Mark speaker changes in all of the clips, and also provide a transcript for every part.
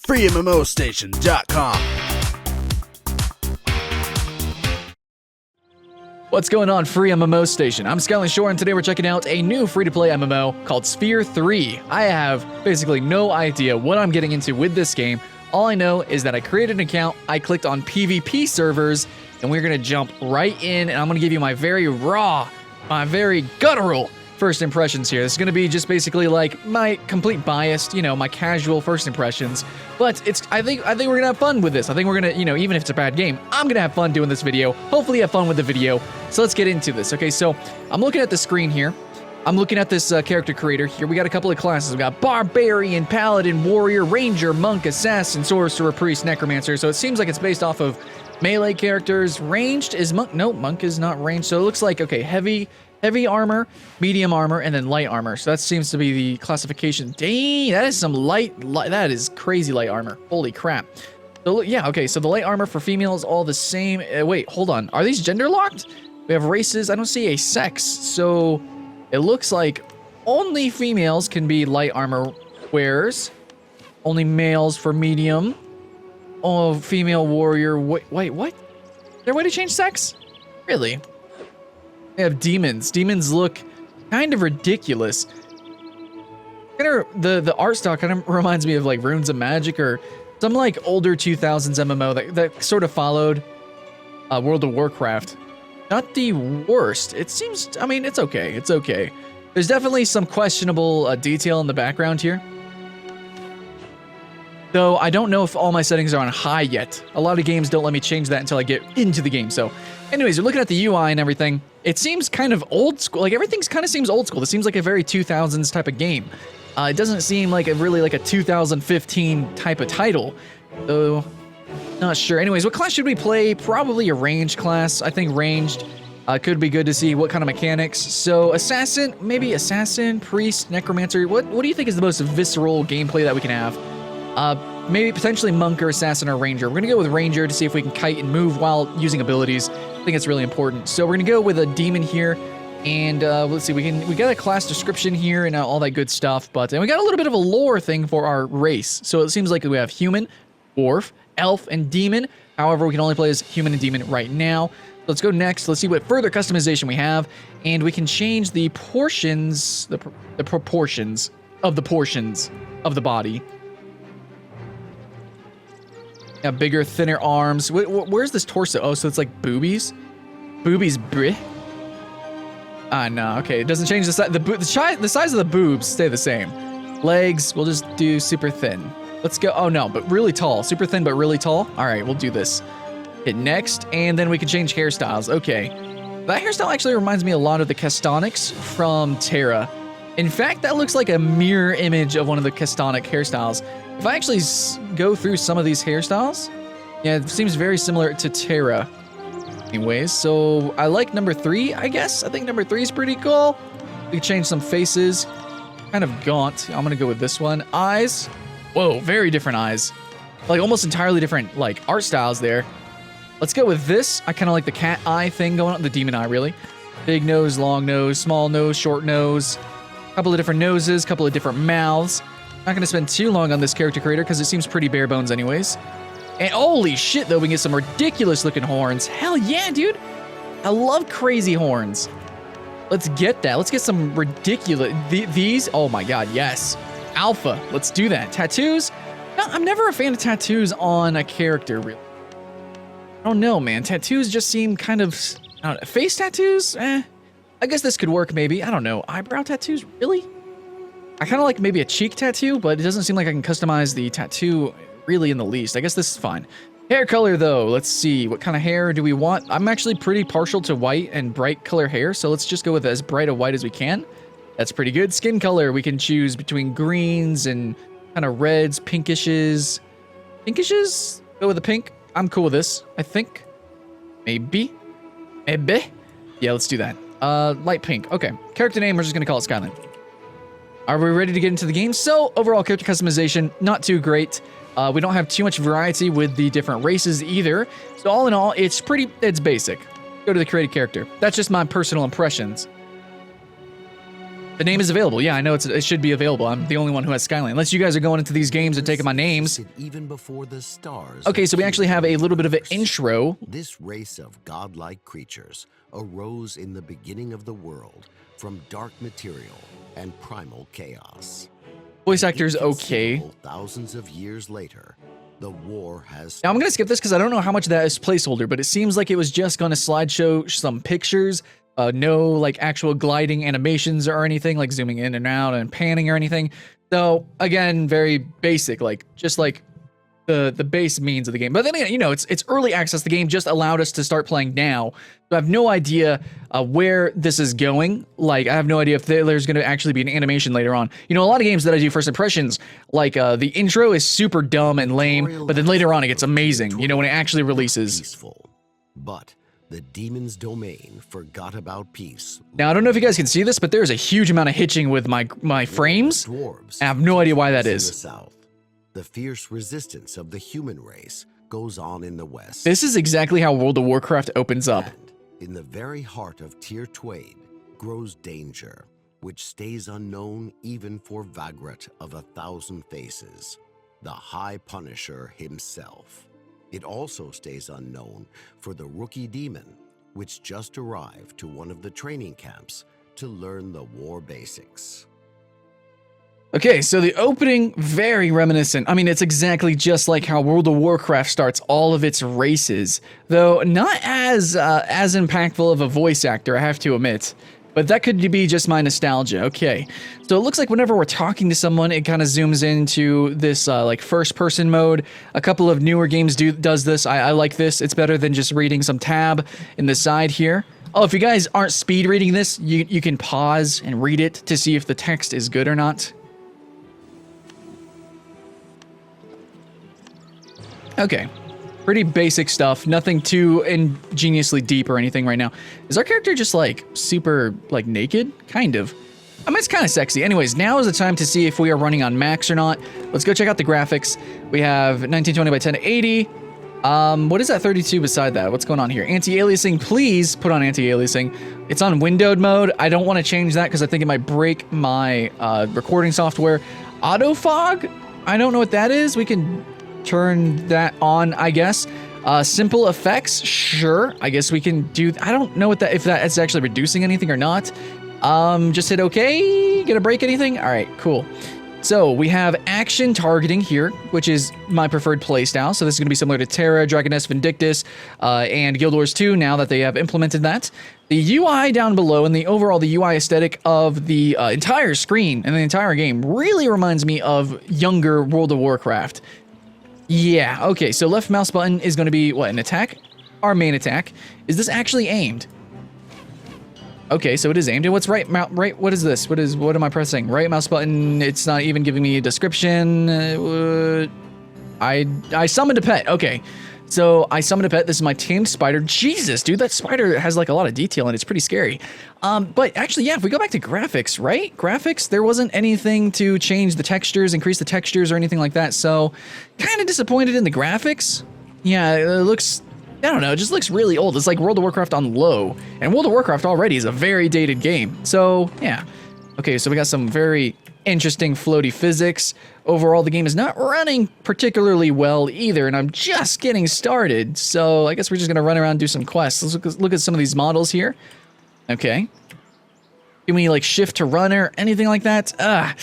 Speaker 1: FreeMMOStation.com.
Speaker 2: What's going on, FreeMMOStation? I'm Skyline Shore, and today we're checking out a new free-to-play MMO called Sphere 3. I have basically no idea what I'm getting into with this game. All I know is that I created an account, I clicked on PvP servers, and we're gonna jump right in, and I'm gonna give you my very raw, my very guttural first impressions here. This is gonna be just basically like my complete biased, my casual first impressions. But I think we're gonna have fun with this. I think we're gonna, even if it's a bad game, I'm gonna have fun doing this video. Hopefully have fun with the video. So let's get into this. Okay, so I'm looking at the screen here. I'm looking at this character creator here. We got a couple of classes. We got Barbarian, Paladin, Warrior, Ranger, Monk, Assassin, Sorcerer, Priest, Necromancer. So it seems like it's based off of melee characters. Ranged is Monk. No, Monk is not ranged. So it looks like, okay, heavy armor, medium armor, and then light armor. So that seems to be the classification. Dang, that is some light, that is crazy light armor. Holy crap. So yeah, okay, so the light armor for female is all the same. Wait, hold on. Are these gender locked? We have races. I don't see a sex. So it looks like only females can be light armor wearers. Only males for medium. Oh, female warrior. Wait, what? Is there a way to change sex? Really? We have demons. Demons look kind of ridiculous. The art style kind of reminds me of like Runes of Magic or some like older 2000s MMO that sort of followed World of Warcraft. Not the worst. It seems, I mean, it's okay. It's okay. There's definitely some questionable detail in the background here. Though I don't know if all my settings are on high yet. A lot of games don't let me change that until I get into the game. So anyways, we're looking at the UI and everything. It seems kind of old school. Like everything's kind of seems old school. This seems like a very 2000s type of game. It doesn't seem like really like a 2015 type of title. So not sure. Anyways, what class should we play? Probably a ranged class. I think ranged could be good to see what kind of mechanics. So assassin, maybe assassin, priest, necromancer. What do you think is the most visceral gameplay that we can have? Maybe potentially monk or assassin or ranger. We're gonna go with ranger to see if we can kite and move while using abilities. I think it's really important. So we're gonna go with a demon here, and let's see. We got a class description here and all that good stuff. And we got a little bit of a lore thing for our race. So it seems like we have human, dwarf, elf, and demon. However, we can only play as human and demon right now. Let's go next. Let's see what further customization we have, and we can change the portions, the proportions of the body. Yeah, bigger, thinner arms. Where's this torso? Oh, so it's like boobies? Boobies, bleh. No, okay. It doesn't change the size. The size of the boobs stay the same. Legs, we'll just do super thin. Let's go. Oh, no, but really tall. Super thin, but really tall. All right, we'll do this. Hit next, and then we can change hairstyles. Okay. That hairstyle actually reminds me a lot of the Castonics from Terra. In fact, that looks like a mirror image of one of the Castonic hairstyles. If I actually go through some of these hairstyles, yeah, it seems very similar to Terra. Anyways, so I like number 3, I guess. I think number 3 is pretty cool. We can change some faces. Kind of gaunt. I'm gonna go with this one. Eyes. Whoa, very different eyes. Like almost entirely different like art styles there. Let's go with this. I kind of like the cat eye thing going on, the demon eye really. Big nose, long nose, small nose, short nose. Couple of different noses, couple of different mouths. Not gonna spend too long on this character creator because it seems pretty bare bones anyways. And holy shit though, we can get some ridiculous looking horns. Hell yeah, dude. I love crazy horns. Let's get that. Let's get some ridiculous, these, oh my god, yes. Alpha, let's do that. Tattoos? No, I'm never a fan of tattoos on a character, really. I don't know, man. Tattoos just seem kind of, I don't know, face tattoos? I guess this could work maybe. I don't know. Eyebrow tattoos? Really? I kind of like maybe a cheek tattoo, but it doesn't seem like I can customize the tattoo really in the least. I guess this is fine. Hair color though, let's see. What kind of hair do we want? I'm actually pretty partial to white and bright color hair, so let's just go with as bright a white as we can. That's pretty good. Skin color, we can choose between greens and kind of reds, pinkishes. Pinkishes? Go with the pink. I'm cool with this, I think. Maybe. Yeah, let's do that. Light pink. Okay. Character name, we're just gonna call it Skyline. Are we ready to get into the game? So, overall character customization, not too great. We don't have too much variety with the different races either. So all in all, it's basic. Go to the created character. That's just my personal impressions. The name is available. Yeah, I know it should be available. I'm the only one who has Skyline. Unless you guys are going into these games and taking my names.
Speaker 1: Even before the stars.
Speaker 2: Okay, so we actually have a little bit of an intro.
Speaker 1: This race of godlike creatures arose in the beginning of the world from dark material and primal chaos.
Speaker 2: Voice actors, okay.
Speaker 1: Thousands of years later, the war has.
Speaker 2: Now I'm gonna skip this because I don't know how much of that is placeholder, but it seems like it was just gonna slideshow some pictures. No like actual gliding animations or anything, like zooming in and out and panning or anything. So again, very basic, like just like the base means of the game. But then again, you know, it's early access. The game just allowed us to start playing now. So I have no idea where this is going. Like I have no idea if there's going to actually be an animation later on. You know, a lot of games that I do first impressions, like the intro is super dumb and lame, but then later on it gets amazing. You know, when it actually releases.
Speaker 1: Peaceful, but the demon's domain forgot about peace.
Speaker 2: Now I don't know if you guys can see this, but there's a huge amount of hitching with my frames.
Speaker 1: Dwarves
Speaker 2: I have no idea why that
Speaker 1: in
Speaker 2: is.
Speaker 1: the south. The fierce resistance of the human race goes on in the west.
Speaker 2: This is exactly how World of Warcraft opens up.
Speaker 1: And in the very heart of Tyr Twade grows danger, which stays unknown even for Vagrat of 1,000 Faces, the High Punisher himself. It also stays unknown for the rookie demon, which just arrived to one of the training camps to learn the war basics.
Speaker 2: Okay, so the opening, very reminiscent. I mean, it's exactly just like how World of Warcraft starts all of its races, though not as impactful of a voice actor, I have to admit. But that could be just my nostalgia. Okay, so it looks like whenever we're talking to someone, it kind of zooms into this like first-person mode. A couple of newer games does this. I like this. It's better than just reading some tab in the side here. Oh, if you guys aren't speed reading this, you can pause and read it to see if the text is good or not. Okay, pretty basic stuff, nothing too ingeniously deep or anything right now. Is our character just like super like naked? Kind of. I mean, it's kind of sexy. Anyways, now is the time to see if we are running on max or not. Let's go check out the graphics. We have 1920 by 1080. What is that 32 beside that? What's going on here? Anti-aliasing, please put on anti-aliasing. It's on windowed mode. I don't want to change that because I think it might break my recording software. Auto fog? I don't know what that is. We can turn that on, I guess. Simple effects, sure. I guess we can do. I don't know what that if that's actually reducing anything or not. Just hit OK. Gonna break anything? All right, cool. So we have action targeting here, which is my preferred playstyle. So this is going to be similar to Terra, Dragoness Vindictus, and Guild Wars 2 now that they have implemented that. The UI down below and the overall the UI aesthetic of the entire screen and the entire game really reminds me of younger World of Warcraft. Yeah, okay, so left mouse button is going to be, what, an attack? Our main attack. Is this actually aimed? Okay, so it is aimed. And what's right, what is this? What am I pressing? Right mouse button, it's not even giving me a description. I summoned a pet, okay. So I summoned a pet, this is my tamed spider. Jesus, dude, that spider has like a lot of detail and it's pretty scary. But actually, yeah, if we go back to graphics, right? Graphics, there wasn't anything to change the textures, increase the textures or anything like that. So kind of disappointed in the graphics. Yeah, it looks, I don't know, it just looks really old. It's like World of Warcraft on low. And World of Warcraft already is a very dated game. So yeah. Okay, so we got some very interesting floaty physics. Overall, the game is not running particularly well either, and I'm just getting started. So I guess we're just gonna run around and do some quests. Let's look at some of these models here. Okay. Can we like shift to run or anything like that? I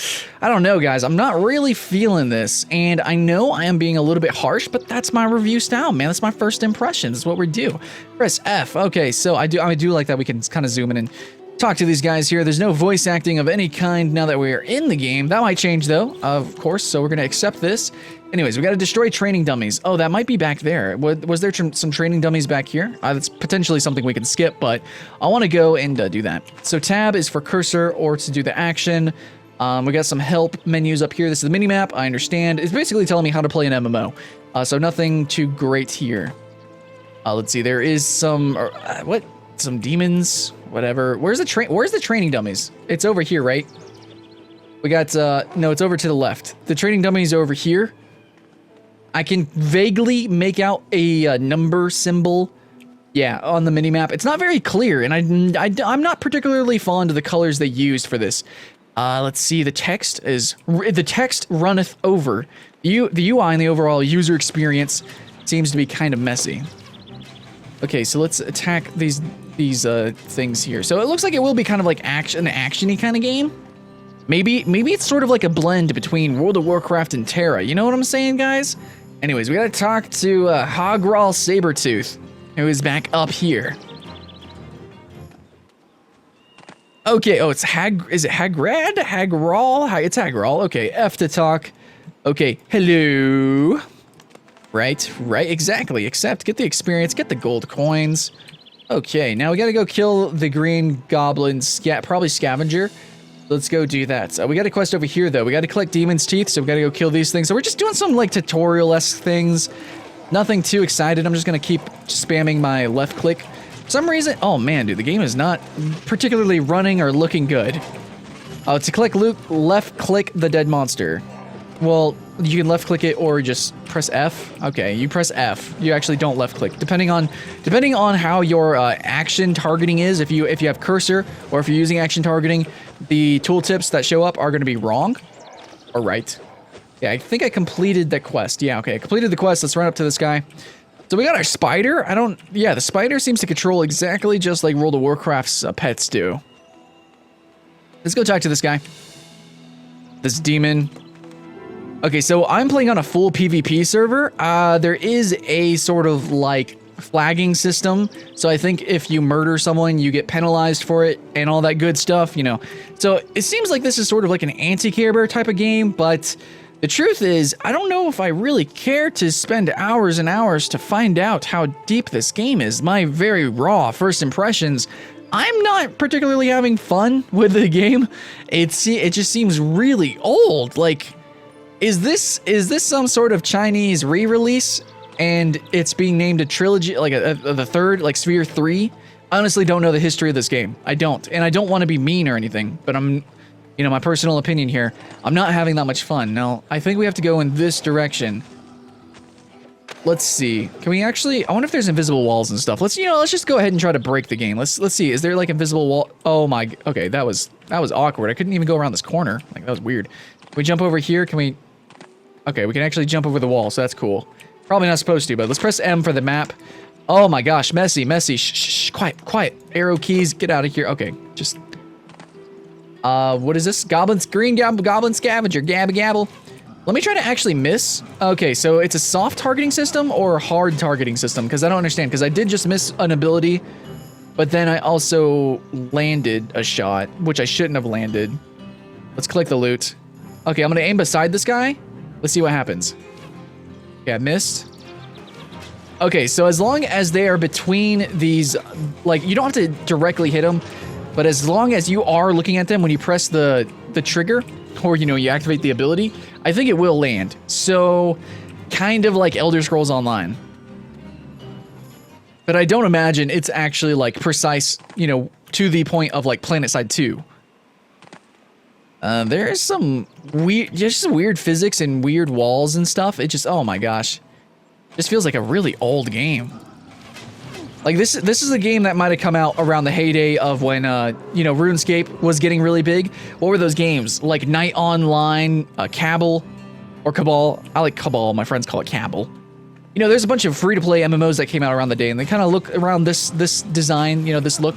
Speaker 2: don't know, guys. I'm not really feeling this, and I know I am being a little bit harsh, but that's my review style, man. That's my first impression. That's what we do. Press F. Okay, so I do like that we can kind of zoom in and talk to these guys here. There's no voice acting of any kind now that we're in the game. That might change though, of course, so we're gonna accept this. Anyways, we gotta destroy training dummies. Oh, that might be back there. Was there some training dummies back here? That's potentially something we can skip, but I wanna go and do that. So tab is for cursor or to do the action. We got some help menus up here. This is the mini map, I understand. It's basically telling me how to play an MMO. So nothing too great here. Let's see, there is some, some demons, whatever. Where's the training dummies? It's over here, right? We got, no, it's over to the left. The training dummies are over here. I can vaguely make out a number symbol. Yeah, on the minimap. It's not very clear, and I'm not particularly fond of the colors they used for this. Let's see, the text runneth over. The UI and the overall user experience seems to be kind of messy. Okay, so let's attack these things here. So it looks like it will be kind of like an action-y kind of game. Maybe it's sort of like a blend between World of Warcraft and Terra. You know what I'm saying, guys? Anyways, we gotta talk to Hogral Sabertooth, who is back up here. Okay, oh, it's is it Hagrad? Hagral? It's Hagral. Okay, F to talk. Okay, hello. Right, exactly. Accept, get the experience, get the gold coins. Okay, now we gotta go kill the green goblin, probably scavenger. Let's go do that. So we got a quest over here, though. We got to collect demon's teeth, so we got to go kill these things. So we're just doing some, like, tutorial-esque things. Nothing too excited. I'm just going to keep spamming my left click. For some reason... Oh, man, dude. The game is not particularly running or looking good. Oh, to click left click the dead monster. Well, you can left click it or just press F. Okay, you press F. You actually don't left click. Depending on how your action targeting is, if you have cursor or if you're using action targeting, the tooltips that show up are going to be wrong or right. Yeah, I think I completed the quest. Yeah, okay, I completed the quest. Let's run up to this guy. So we got our spider. Yeah, the spider seems to control exactly just like World of Warcraft's pets do. Let's go talk to this guy. This demon. Okay, so I'm playing on a full PvP server. There is a sort of like flagging system. So I think if you murder someone, you get penalized for it and all that good stuff, you know. So it seems like this is sort of like an anti-Care Bear type of game, but the truth is, I don't know if I really care to spend hours and hours to find out how deep this game is. My very raw first impressions, I'm not particularly having fun with the game. It just seems really old. Like, is this some sort of Chinese re-release? And it's being named a trilogy, like the third, like Sphere 3. I honestly don't know the history of this game. I don't. And I don't want to be mean or anything, but I'm, you know, my personal opinion here, I'm not having that much fun. Now, I think we have to go in this direction. Let's see. Can we actually, I wonder if there's invisible walls and stuff. Let's just go ahead and try to break the game. Let's see. Is there like invisible wall? Oh my, okay, that was awkward. I couldn't even go around this corner. Like, that was weird. Can we jump over here? Can we? Okay, we can actually jump over the wall, so that's cool. Probably not supposed to, but let's press M for the map. Oh my gosh, messy. Shh, quiet. Arrow keys, get out of here. Okay, just... what is this? Goblin scavenger, gabble. Let me try to actually miss. Okay, so it's a soft targeting system or hard targeting system? Because I don't understand, because I did just miss an ability, but then I also landed a shot, which I shouldn't have landed. Let's click the loot. Okay, I'm gonna aim beside this guy. Let's see what happens. Okay, I missed. Okay, so as long as they are between these, like, you don't have to directly hit them, but as long as you are looking at them when you press the trigger, or, you know, you activate the ability, I think it will land. So, kind of like Elder Scrolls Online. But I don't imagine it's actually, like, precise, you know, to the point of, like, PlanetSide 2. There's some weird physics and weird walls and stuff. It just, oh my gosh. This feels like a really old game. Like, this is a game that might have come out around the heyday of when, you know, RuneScape was getting really big. What were those games? Like Night Online, Cabal, or Cabal. I like Cabal, my friends call it Cabal. You know, there's a bunch of free-to-play MMOs that came out around the day, and they kind of look around this design, you know, this look.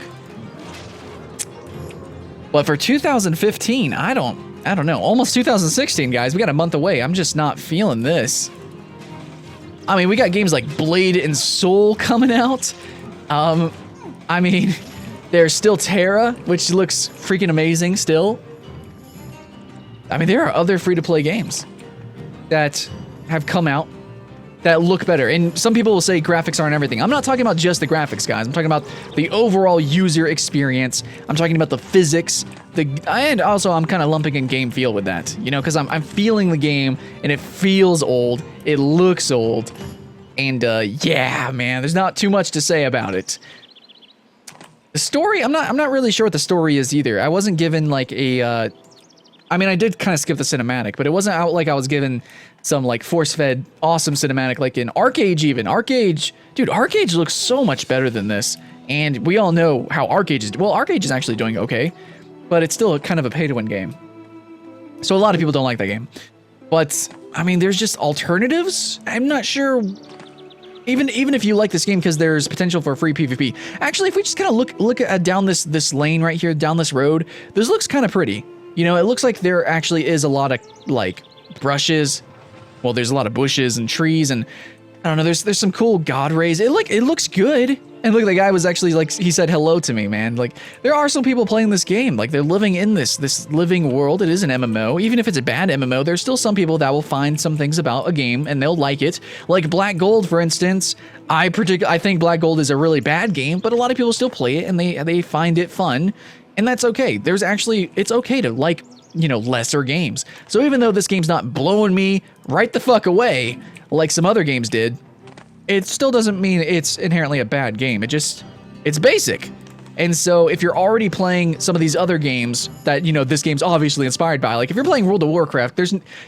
Speaker 2: But for 2015, I don't know. Almost 2016, guys. We got a month away. I'm just not feeling this. I mean, we got games like Blade and Soul coming out. I mean, there's still Terra, which looks freaking amazing still. I mean, there are other free-to-play games that have come out that look better. And some people will say graphics aren't everything. I'm not talking about just the graphics, guys. I'm talking about the overall user experience. I'm talking about the physics. And also, I'm kind of lumping in game feel with that. You know, because I'm feeling the game, and it feels old. It looks old. And, yeah, man, there's not too much to say about it. The story, I'm not really sure what the story is either. I wasn't given, like, a I mean, I did kind of skip the cinematic, but it wasn't out like I was given some like force-fed awesome cinematic like in Arcade even. Arcade, dude, Arcade looks so much better than this. And we all know how Arcade is. Well, Arcade is actually doing okay, but it's still kind of a pay-to-win game. So a lot of people don't like that game. But I mean, there's just alternatives. I'm not sure. Even if you like this game because there's potential for free PvP. Actually, if we just kind of look at down this lane right here, down this road, this looks kind of pretty. You know, it looks like there actually is a lot of like brushes. Well, there's a lot of bushes and trees, and I don't know. There's some cool god rays. It looks good. And look, the guy was actually like, he said hello to me, man. Like, there are some people playing this game. Like, they're living in this living world. It is an MMO. Even if it's a bad MMO, there's still some people that will find some things about a game and they'll like it. Like Black Gold, for instance. I think Black Gold is a really bad game, but a lot of people still play it and they find it fun. And that's okay. It's okay to like, you know, lesser games. So even though this game's not blowing me right the fuck away like some other games did, it still doesn't mean it's inherently a bad game. It's basic. And so if you're already playing some of these other games that, you know, this game's obviously inspired by, like if you're playing World of Warcraft,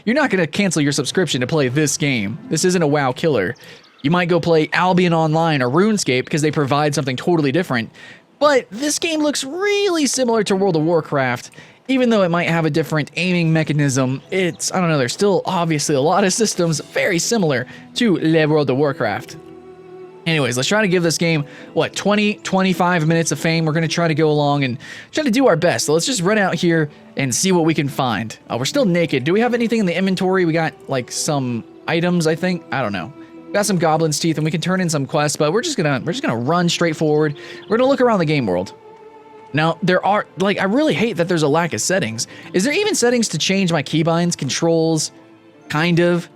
Speaker 2: you're not going to cancel your subscription to play this game. This isn't a WoW killer. You might go play Albion Online or RuneScape because they provide something totally different. But this game looks really similar to World of Warcraft. Even though it might have a different aiming mechanism, I don't know, there's still obviously a lot of systems very similar to World of Warcraft. Anyways, let's try to give this game, 25 minutes of fame. We're going to try to go along and try to do our best. So let's just run out here and see what we can find. We're still naked. Do we have anything in the inventory? We got, like, some items, I think. I don't know. We got some goblin's teeth, and we can turn in some quests, but we're just gonna run straight forward. We're going to look around the game world. Now, there are, like, I really hate that there's a lack of settings. Is there even settings to change my keybinds, controls? Kind of.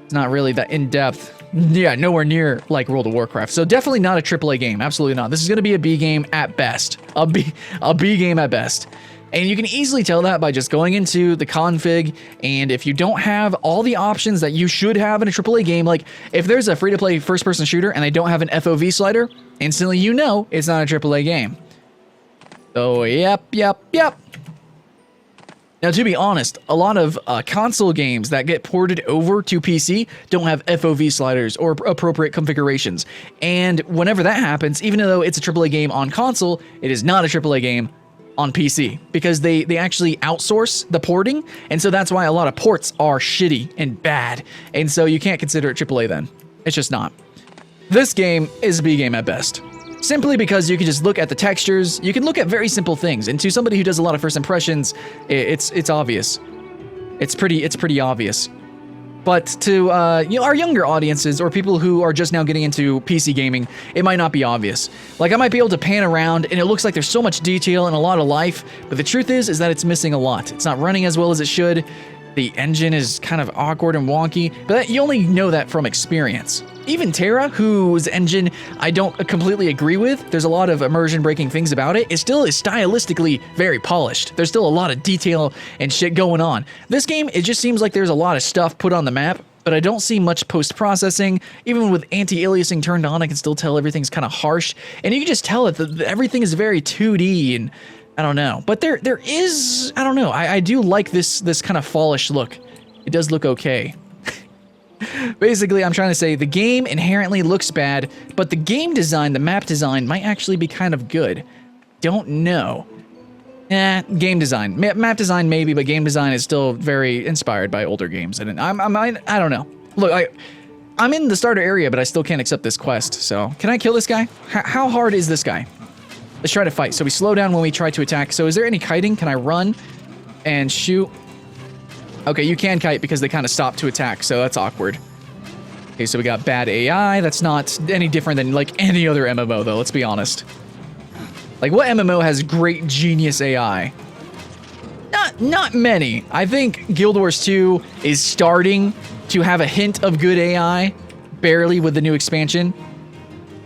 Speaker 2: It's not really that in-depth. Yeah, nowhere near like World of Warcraft. So definitely not a AAA game. Absolutely not. This is going to be a B game at best. A B game at best. And you can easily tell that by just going into the config, and if you don't have all the options that you should have in a AAA game, like if there's a free-to-play first-person shooter and they don't have an FOV slider, instantly you know it's not a AAA game. So, yep. Now, to be honest, a lot of console games that get ported over to PC don't have FOV sliders or appropriate configurations. And whenever that happens, even though it's a AAA game on console, it is not a AAA game on PC because they actually outsource the porting. And so that's why a lot of ports are shitty and bad. And so you can't consider it AAA then. It's just not. This game is a B game at best. Simply because you can just look at the textures, you can look at very simple things, and to somebody who does a lot of first impressions, it's obvious. It's pretty obvious. But to our younger audiences or people who are just now getting into PC gaming, it might not be obvious. Like I might be able to pan around and it looks like there's so much detail and a lot of life, but the truth is that it's missing a lot. It's not running as well as it should. The engine is kind of awkward and wonky, but you only know that from experience. Even Terra, whose engine I don't completely agree with, there's a lot of immersion-breaking things about it, it still is stylistically very polished. There's still a lot of detail and shit going on. This game, it just seems like there's a lot of stuff put on the map, but I don't see much post-processing. Even with anti-aliasing turned on, I can still tell everything's kind of harsh, and you can just tell that everything is very 2D and I don't know, but there is, I don't know, I do like this kind of fallish look. It does look okay. Basically, I'm trying to say the game inherently looks bad, but the game design, the map design, might actually be kind of good. Don't know. Game design. Map design maybe, but game design is still very inspired by older games. And I don't know. Look, I'm in the starter area, but I still can't accept this quest. So, can I kill this guy? How hard is this guy? Let's try to fight. So we slow down when we try to attack. So is there any kiting? Can I run and shoot? Okay, you can kite because they kind of stop to attack, so that's awkward. Okay, so we got bad AI. That's not any different than like any other MMO though, let's be honest. Like what MMO has great genius AI? Not many. I think Guild Wars 2 is starting to have a hint of good AI, barely with the new expansion.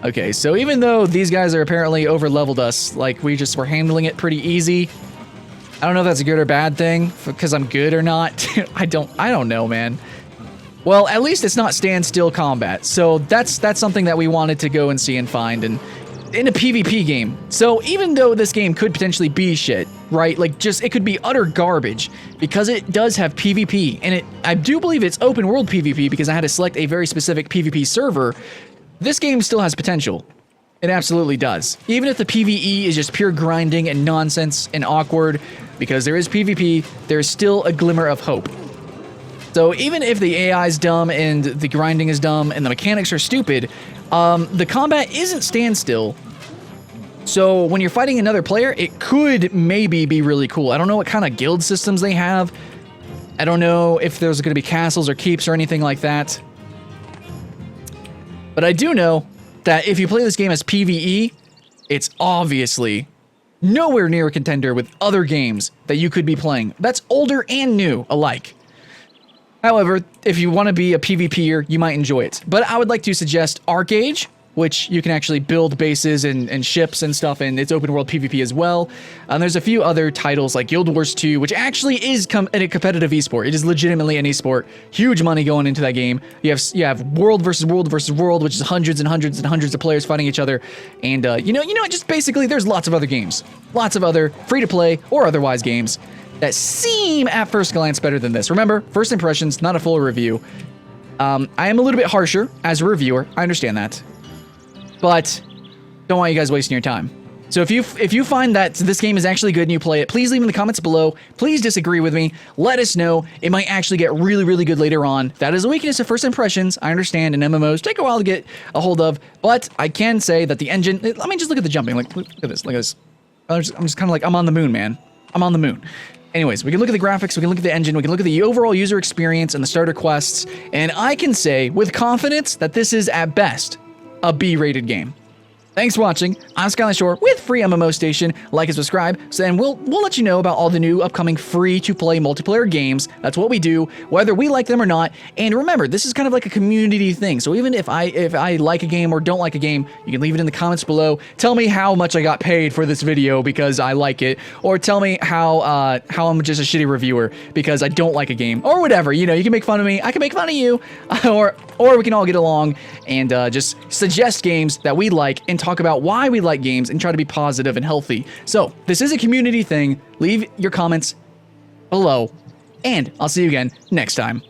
Speaker 2: Okay, so even though these guys are apparently over-leveled us, like we just were handling it pretty easy. I don't know if that's a good or bad thing, because I'm good or not. I don't know, man. Well, at least it's not standstill combat, so that's something that we wanted to go and see and find, and in a PvP game. So even though this game could potentially be shit, right? Like, just, it could be utter garbage because it does have PvP, and I do believe it's open world PvP because I had to select a very specific PvP server. This game still has potential. It absolutely does. Even if the PvE is just pure grinding and nonsense and awkward, because there is PvP, there's still a glimmer of hope. So even if the AI is dumb and the grinding is dumb and the mechanics are stupid, the combat isn't standstill. So when you're fighting another player, it could maybe be really cool. I don't know what kind of guild systems they have. I don't know if there's going to be castles or keeps or anything like that. But I do know that if you play this game as PvE, it's obviously nowhere near a contender with other games that you could be playing. That's older and new alike. However, if you want to be a PvPer, you might enjoy it. But I would like to suggest ArcAge, which you can actually build bases and ships and stuff, and it's open world PvP as well. And there's a few other titles like Guild Wars 2, which actually is a competitive esport. It is legitimately an esport. Huge money going into that game. You have World versus World versus World, which is hundreds and hundreds and hundreds of players fighting each other. And you know, just basically there's lots of other games, lots of other free-to-play or otherwise games that seem at first glance better than this. Remember, first impressions, not a full review. I am a little bit harsher as a reviewer. I understand that. But don't want you guys wasting your time. So if you find that this game is actually good and you play it, please leave in the comments below. Please disagree with me. Let us know. It might actually get really, really good later on. That is a weakness of first impressions. I understand, and MMOs take a while to get a hold of. But I can say that the engine... Let me just look at the jumping. Like, look at this. Look at this. I'm just kind of like, I'm on the moon, man. I'm on the moon. Anyways, we can look at the graphics, we can look at the engine, we can look at the overall user experience and the starter quests, and I can say with confidence that this is, at best, a B-rated game. Thanks for watching. I'm Skyline Shore with FreeMMOStation. Like and subscribe, and we'll let you know about all the new upcoming free-to-play multiplayer games. That's what we do, whether we like them or not. And remember, this is kind of like a community thing. So even if I like a game or don't like a game, you can leave it in the comments below. Tell me how much I got paid for this video because I like it, or tell me how I'm just a shitty reviewer because I don't like a game, or whatever. You know, you can make fun of me, I can make fun of you, or we can all get along and just suggest games that we like and talk about why we like games and try to be positive and healthy. So this is a community thing. Leave your comments below, and I'll see you again next time.